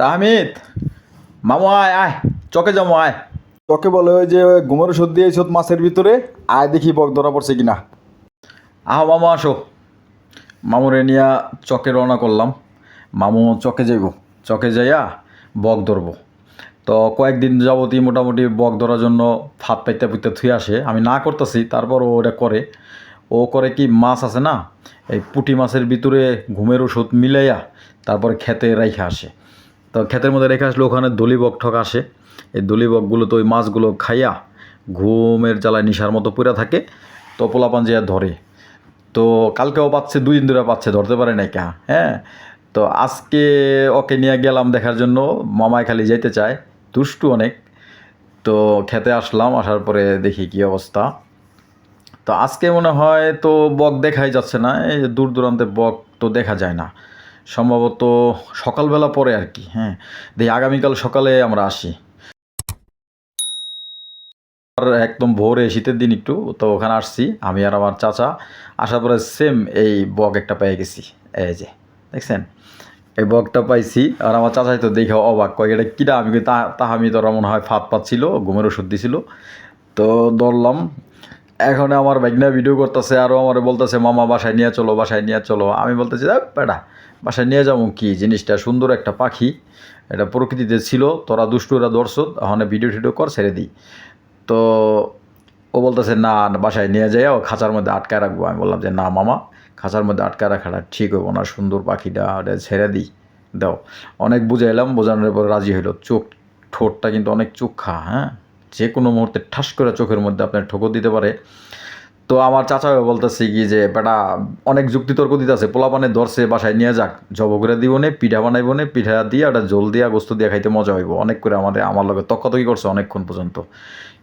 তাহমিদ, মামু আয় আয়, চকে যাবো আয়। চকে বলে ওই যে ঘুমের ওষুধ দিয়েছ মাছের ভিতরে, আয় দেখি বক ধরা পড়ছে কিনা। আহো মামু আসো। মামুরে নিয়ে চকে রওনা করলাম। মামু চকে যাইব, চকে যাইয়া বক ধরবো। তো কয়েকদিন যাবতই মোটামুটি বক ধরার জন্য ফাঁদ পাইতে পুঁতে থুয়ে আসে, আমি না করতেছি, তারপর ও ওটা করে। ও করে কি, মাছ আছে না, এই পুঁটি মাছের ভিতরে ঘুমের ওষুধ মিলাইয়া তারপরে খেতে রেখে আসে। তো ক্ষেতের মধ্যে রেখে আসলে ওখানে দলিবক ঠক আসে। এই দলিবকগুলো তো ওই মাছগুলো খাইয়া ঘুমের জ্বালায় নিশার মতো পড়ে থাকে। তো পোলাপান যে ধরে, তো কালকেও পাচ্ছে, 2 দিন ধরে পাচ্ছে, ধরতে পারে নাই কা। হ্যাঁ, তো আজকে ওকে নিয়ে গেলাম দেখার জন্য। মামায় খালি যেতে চায়, দুষ্টু অনেক। তো খেতে আসলাম, আসার পরে দেখি কি অবস্থা। তো আজকে মনে হয় তো বক দেখাই যাচ্ছে না, এই যে দূর দূরান্তে বক তো দেখা যায় না, সম্ভবত সকালবেলা পরে আর কি। হ্যাঁ, দেখি আগামীকাল সকালে আমরা আসি। আর একদম ভোরে, শীতের দিন একটু, তো ওখানে আসছি আমি আর আমার চাচা। আসার পরে সেম এই বক একটা পেয়ে গেছি। এই যে দেখছেন, এই বকটা পাইছি। আর আমার চাচাই তো দেখে অবাক, কয় এটা কিরা। আমি তাহামি তোরা মনে হয় ফাঁদ পাচ্ছিল, ঘুমের ওষুধ দিছিল। তো ধরলাম। এখন আমার ভাগনা ভিডিও করতেছে, আরও আমার বলতেছে মামা বাসায় নিয়ে চলো, বাসায় নিয়ে চলো। আমি বলতেছি বেটা, বাসায় নিয়ে যাবো কি, জিনিসটা সুন্দর একটা পাখি, এটা প্রকৃতিতে ছিল, তোরা দুষ্টুরা ধরছ, ওখানে ভিডিও টিডিও কর, ছেড়ে দিই। তো ও বলতেছে না, বাসায় নিয়ে যাই, ও খাঁচার মধ্যে আটকায় রাখবো। আমি বললাম যে না মামা, খাঁচার মধ্যে আটকায় রাখাটা ঠিক হইব না, সুন্দর পাখিটা, ওটা ছেড়ে দিই, দাও। অনেক বুঝাইলাম, বোঝানোর পর রাজি হইল। ঠোঁটটা কিন্তু অনেক চোখা, হ্যাঁ, যে কোনো মুহূর্তে ঠাস করে চোখের মধ্যে আপনার ঠোকর দিতে পারে। তো আমার চাচাও বলতেছে কি যে বেটা, অনেক যুক্তিতর্ক দিতেছে, পোলাপানে ধরছে, বাসায় নিয়ে যাক, জব করে দিব নে, পিঠা বানাইব নে, পিঠা দিয়ে ওটা জল দিয়া গোস্ত দিয়া খাইতে মজা হইব। অনেক করে আমার লগে তর্কাতর্কি করছে অনেকক্ষণ পর্যন্ত।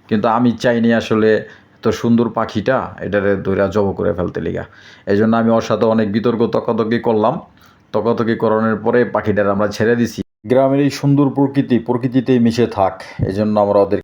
কিন্তু আমি চাইনি আসলে তো সুন্দর পাখিটা এটারে ধইরা জব করে ফেলতে লিগা। এই জন্য আমি ওর সাথে অনেক বিতর্ক তর্কাতর্কি করলাম। তর্কাতর্কি করানোর পরে পাখিটার আমরা ছেড়ে দিছি। গ্রামের এই সুন্দর প্রকৃতিতেই মিশে থাক, এই জন্য আমরা ওদের